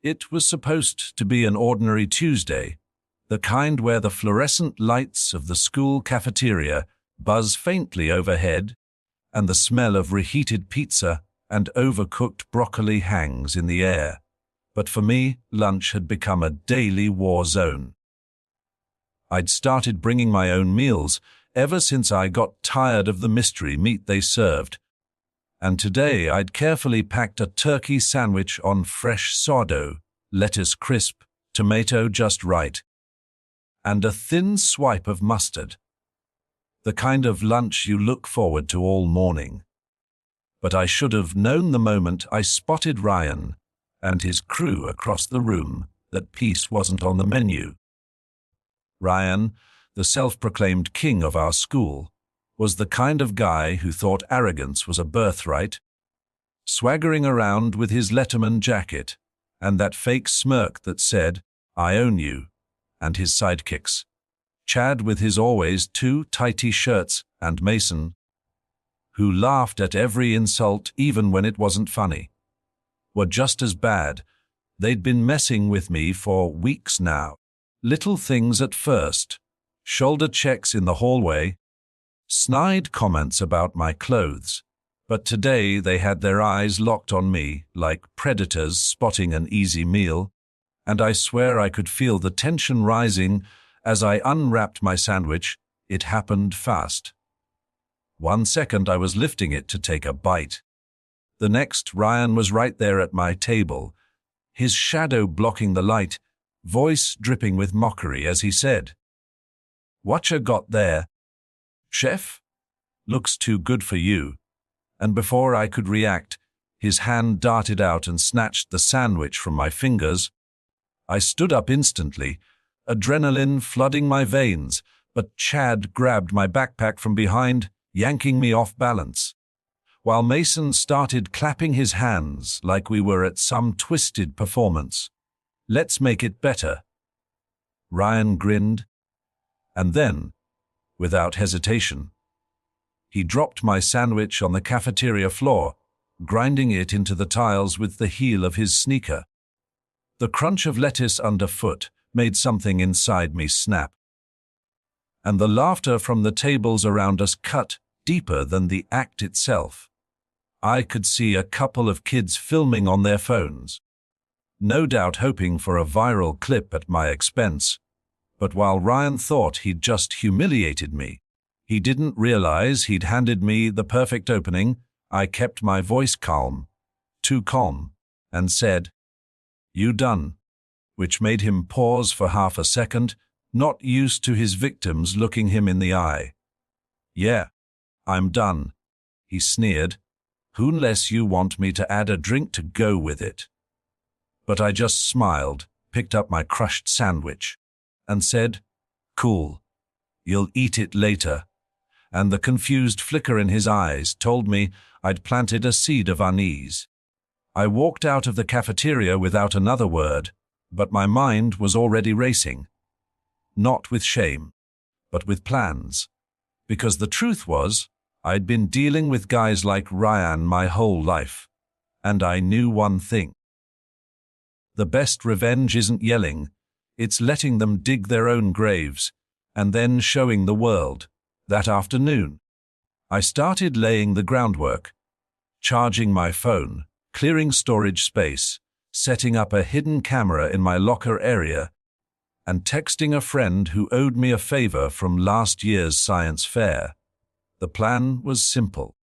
It was supposed to be an ordinary Tuesday, the kind where the fluorescent lights of the school cafeteria buzz faintly overhead, and the smell of reheated pizza and overcooked broccoli hangs in the air. But for me, lunch had become a daily war zone. I'd started bringing my own meals ever since I got tired of the mystery meat they served, and today I'd carefully packed a turkey sandwich on fresh sourdough, lettuce crisp, tomato just right, and a thin swipe of mustard. The kind of lunch you look forward to all morning. But I should have known the moment I spotted Ryan and his crew across the room that peace wasn't on the menu. Ryan, the self-proclaimed king of our school, was the kind of guy who thought arrogance was a birthright, swaggering around with his Letterman jacket and that fake smirk that said, "I own you," and his sidekicks, Chad with his always too tighty shirts and Mason, who laughed at every insult even when it wasn't funny, were just as bad. They'd been messing with me for weeks now. Little things at first, shoulder checks in the hallway, snide comments about my clothes, but today they had their eyes locked on me like predators spotting an easy meal, and I swear I could feel the tension rising as I unwrapped my sandwich. It happened fast. 1 second I was lifting it to take a bite. The next, Ryan was right there at my table, his shadow blocking the light, voice dripping with mockery as he said, "Whatcha got there, chef? Looks too good for you." And before I could react, his hand darted out and snatched the sandwich from my fingers. I stood up instantly, adrenaline flooding my veins, but Chad grabbed my backpack from behind, yanking me off balance, while Mason started clapping his hands like we were at some twisted performance. "Let's make it better." Ryan grinned, and then, without hesitation, he dropped my sandwich on the cafeteria floor, grinding it into the tiles with the heel of his sneaker. The crunch of lettuce underfoot made something inside me snap, and the laughter from the tables around us cut deeper than the act itself. I could see a couple of kids filming on their phones, no doubt hoping for a viral clip at my expense. But while Ryan thought he'd just humiliated me, he didn't realize he'd handed me the perfect opening. I kept my voice calm, too calm, and said, "You done?" which made him pause for half a second, not used to his victims looking him in the eye. "Yeah, I'm done," he sneered, "unless you want me to add a drink to go with it." But I just smiled, picked up my crushed sandwich, and said, "Cool, you'll eat it later." And the confused flicker in his eyes told me I'd planted a seed of unease. I walked out of the cafeteria without another word, but my mind was already racing. Not with shame, but with plans. Because the truth was, I'd been dealing with guys like Ryan my whole life, and I knew one thing. The best revenge isn't yelling, it's letting them dig their own graves, and then showing the world. That afternoon, I started laying the groundwork, charging my phone, clearing storage space, setting up a hidden camera in my locker area, and texting a friend who owed me a favor from last year's science fair. The plan was simple.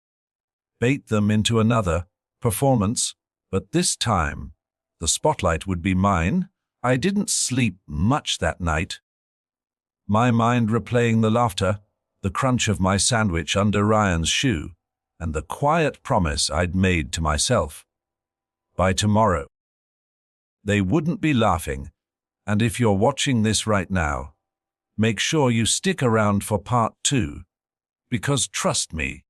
Bait them into another performance, but this time, the spotlight would be mine. I didn't sleep much that night, my mind replaying the laughter, the crunch of my sandwich under Ryan's shoe, and the quiet promise I'd made to myself. By tomorrow, they wouldn't be laughing, and if you're watching this right now, make sure you stick around for part 2, because trust me,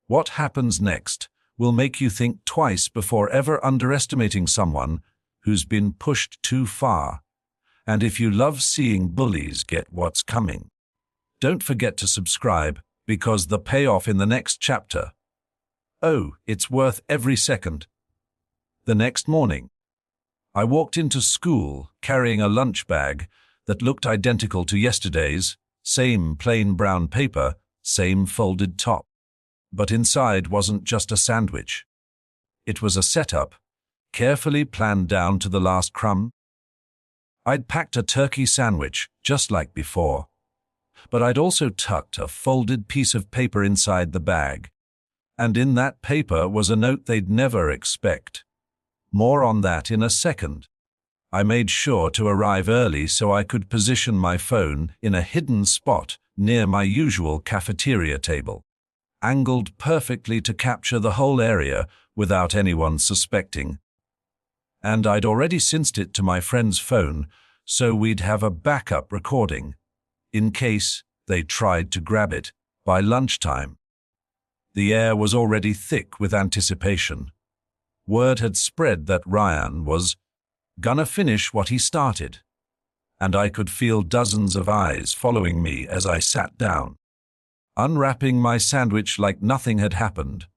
what happens next will make you think twice before ever underestimating someone who's been pushed too far. And if you love seeing bullies get what's coming, don't forget to subscribe, because the payoff in the next chapter, oh, it's worth every second. The next morning, I walked into school carrying a lunch bag that looked identical to yesterday's, same plain brown paper, same folded top. But inside wasn't just a sandwich. It was a setup, carefully planned down to the last crumb. I'd packed a turkey sandwich, just like before, but I'd also tucked a folded piece of paper inside the bag. And in that paper was a note they'd never expect. More on that in a second. I made sure to arrive early so I could position my phone in a hidden spot near my usual cafeteria table, angled perfectly to capture the whole area without anyone suspecting. And I'd already synced it to my friend's phone, so we'd have a backup recording, in case they tried to grab it by lunchtime. The air was already thick with anticipation. Word had spread that Ryan was gonna finish what he started, and I could feel dozens of eyes following me as I sat down, unwrapping my sandwich like nothing had happened.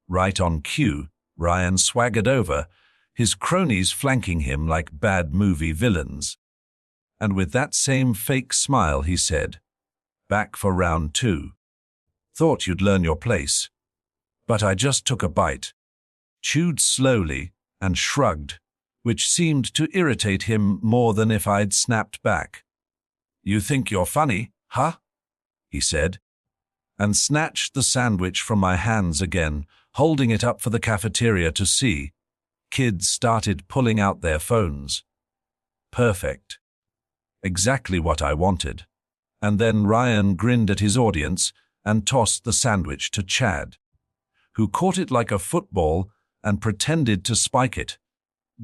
Right on cue, Ryan swaggered over, his cronies flanking him like bad movie villains. And with that same fake smile he said, "Back for round 2. Thought you'd learn your place." But I just took a bite, chewed slowly, and shrugged, which seemed to irritate him more than if I'd snapped back. "You think you're funny, huh?" he said, and snatched the sandwich from my hands again, holding it up for the cafeteria to see. Kids started pulling out their phones. Perfect. Exactly what I wanted. And then Ryan grinned at his audience and tossed the sandwich to Chad, who caught it like a football and pretended to spike it.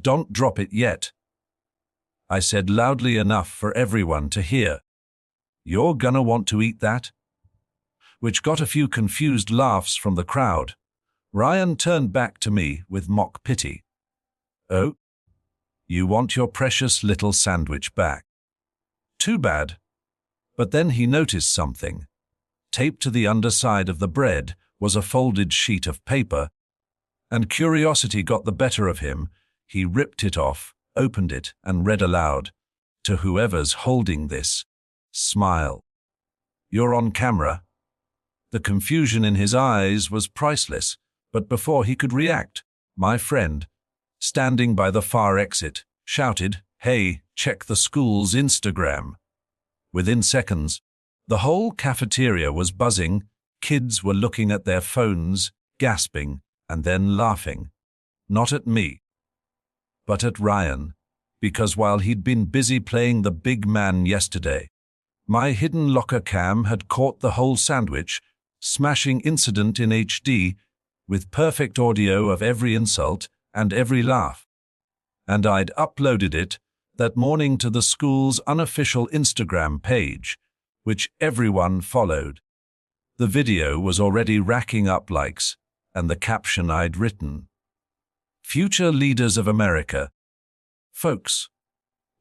"Don't drop it yet," I said loudly enough for everyone to hear. "You're gonna want to eat that?" Which got a few confused laughs from the crowd. Ryan turned back to me with mock pity. "Oh? You want your precious little sandwich back? Too bad." But then he noticed something. Taped to the underside of the bread was a folded sheet of paper, and curiosity got the better of him. He ripped it off, opened it, and read aloud, to whoever's holding this, "Smile. You're on camera." The confusion in his eyes was priceless, but before he could react, my friend, standing by the far exit, shouted, "Hey, check the school's Instagram." Within seconds, the whole cafeteria was buzzing. Kids were looking at their phones, gasping, and then laughing. Not at me, but at Ryan, because while he'd been busy playing the big man yesterday, my hidden locker cam had caught the whole sandwich, smashing incident in HD, with perfect audio of every insult and every laugh. And I'd uploaded it that morning to the school's unofficial Instagram page, which everyone followed. The video was already racking up likes, and the caption I'd written, "Future Leaders of America, Folks,"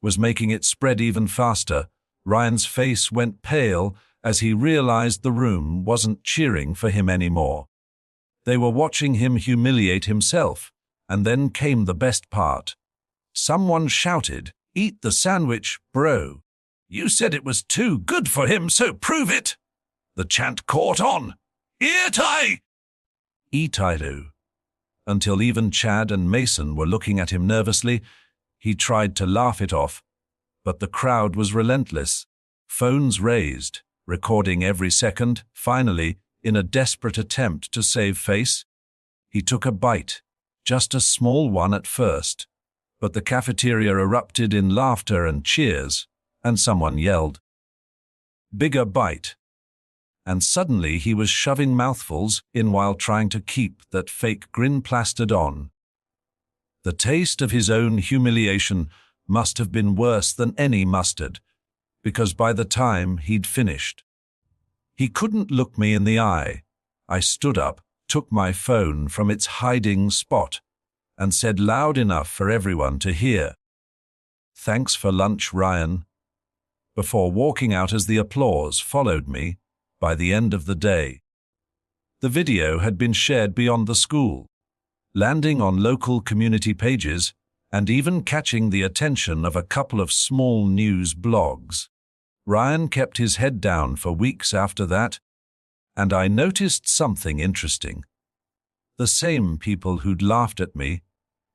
was making it spread even faster. Ryan's face went pale as he realized the room wasn't cheering for him anymore. They were watching him humiliate himself, and then came the best part. Someone shouted, "Eat the sandwich, bro. You said it was too good for him, so prove it." The chant caught on. "Eat I!" "Eat I do." Until even Chad and Mason were looking at him nervously. He tried to laugh it off, but the crowd was relentless. Phones raised, recording every second. Finally, in a desperate attempt to save face, he took a bite, just a small one at first, but the cafeteria erupted in laughter and cheers, and someone yelled, "Bigger bite." And suddenly he was shoving mouthfuls in while trying to keep that fake grin plastered on. The taste of his own humiliation must have been worse than any mustard, because by the time he'd finished, he couldn't look me in the eye. I stood up, took my phone from its hiding spot, and said loud enough for everyone to hear, "Thanks for lunch, Ryan," before walking out as the applause followed me. By the end of the day, the video had been shared beyond the school, landing on local community pages and even catching the attention of a couple of small news blogs. Ryan kept his head down for weeks after that, and I noticed something interesting. The same people who'd laughed at me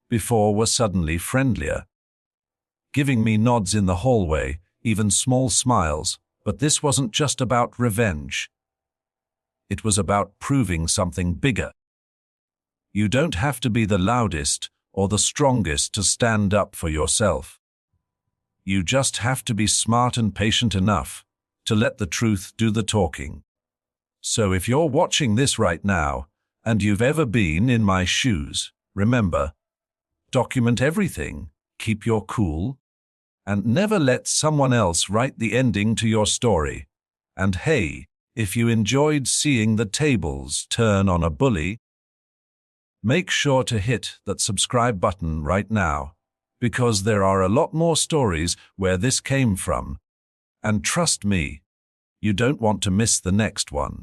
before were suddenly friendlier, giving me nods in the hallway, even small smiles. But this wasn't just about revenge. It was about proving something bigger. You don't have to be the loudest or the strongest to stand up for yourself. You just have to be smart and patient enough to let the truth do the talking. So if you're watching this right now, and you've ever been in my shoes, remember, document everything, keep your cool, and never let someone else write the ending to your story. And hey, if you enjoyed seeing the tables turn on a bully, make sure to hit that subscribe button right now, because there are a lot more stories where this came from. And trust me, you don't want to miss the next one.